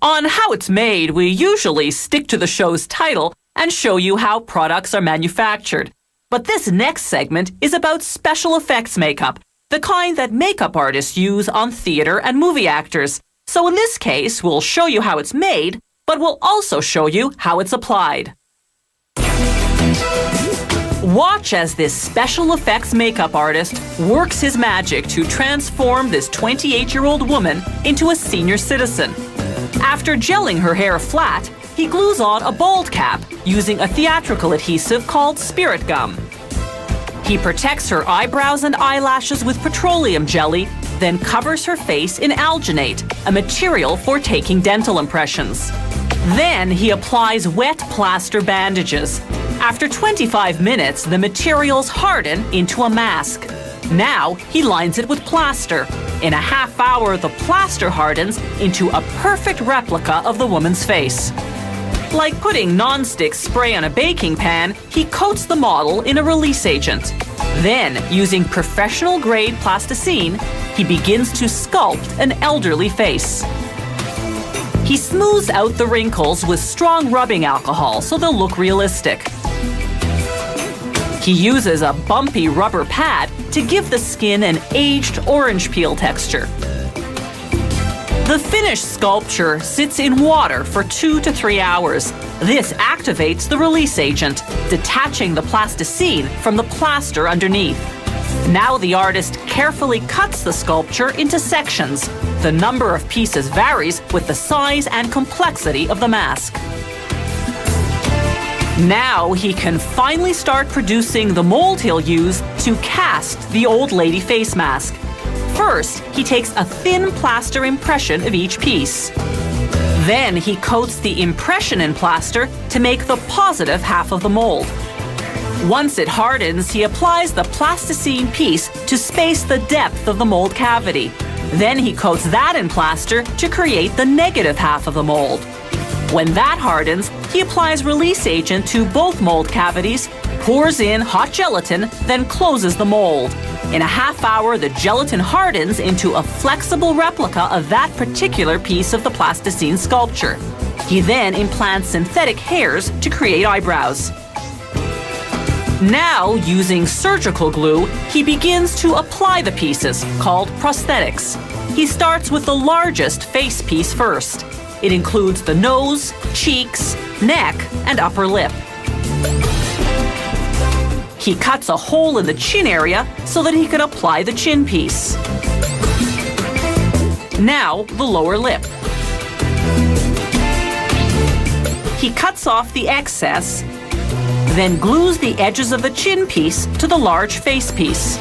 On How It's Made, we usually stick to the show's title and show you how products are manufactured. But this next segment is about special effects makeup, the kind that makeup artists use on theater and movie actors. So in this case, we'll show you how it's made, but we'll also show you how it's applied. Watch as this special effects makeup artist works his magic to transform this 28-year-old woman into a senior citizen. After gelling her hair flat, he glues on a bald cap using a theatrical adhesive called spirit gum. He protects her eyebrows and eyelashes with petroleum jelly, then covers her face in alginate, a material for taking dental impressions. Then he applies wet plaster bandages. After 25 minutes, the materials harden into a mask. Now he lines it with plaster. In a half hour, the plaster hardens into a perfect replica of the woman's face. Like putting non-stick spray on a baking pan, he coats the model in a release agent. Then, using professional-grade plasticine, he begins to sculpt an elderly face. He smooths out the wrinkles with strong rubbing alcohol so they'll look realistic. He uses a bumpy rubber pad to give the skin an aged orange peel texture. The finished sculpture sits in water for 2 to 3 hours. This activates the release agent, detaching the plasticine from the plaster underneath. Now the artist carefully cuts the sculpture into sections. The number of pieces varies with the size and complexity of the mask. Now he can finally start producing the mold he'll use to cast the old lady face mask. First, he takes a thin plaster impression of each piece. Then he coats the impression in plaster to make the positive half of the mold. Once it hardens, he applies the plasticine piece to space the depth of the mold cavity. Then he coats that in plaster to create the negative half of the mold. When that hardens, he applies release agent to both mold cavities, pours in hot gelatin, then closes the mold. In a half hour, the gelatin hardens into a flexible replica of that particular piece of the plasticine sculpture. He then implants synthetic hairs to create eyebrows. Now, using surgical glue, he begins to apply the pieces, called prosthetics. He starts with the largest face piece first. It includes the nose, cheeks, neck, and upper lip. He cuts a hole in the chin area so that he can apply the chin piece. Now, the lower lip. He cuts off the excess, then glues the edges of the chin piece to the large face piece.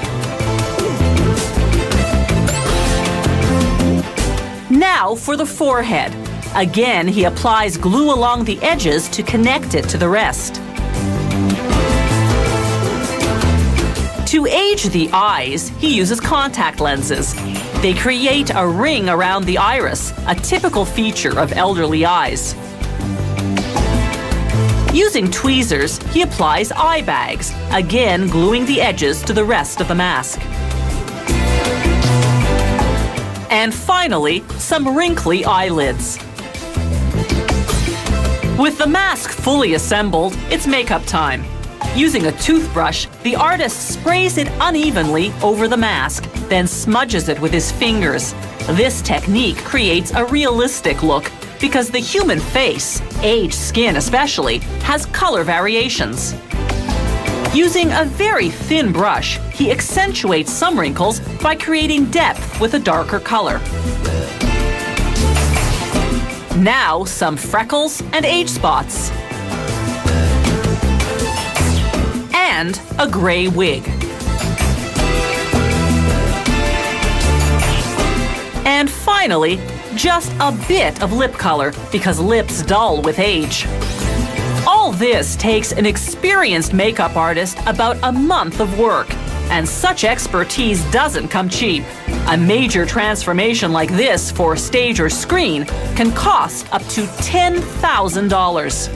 Now for the forehead. Again, he applies glue along the edges to connect it to the rest. To age the eyes, he uses contact lenses. They create a ring around the iris, a typical feature of elderly eyes. Using tweezers, he applies eye bags, again gluing the edges to the rest of the mask. And finally, some wrinkly eyelids. With the mask fully assembled, it's makeup time. Using a toothbrush, the artist sprays it unevenly over the mask, then smudges it with his fingers. This technique creates a realistic look because the human face, aged skin especially, has color variations. Using a very thin brush, he accentuates some wrinkles by creating depth with a darker color. Now, some freckles and age spots. And a gray wig. And finally, just a bit of lip color because lips dull with age. All this takes an experienced makeup artist about a month of work, and such expertise doesn't come cheap. A major transformation like this for stage or screen can cost up to $10,000.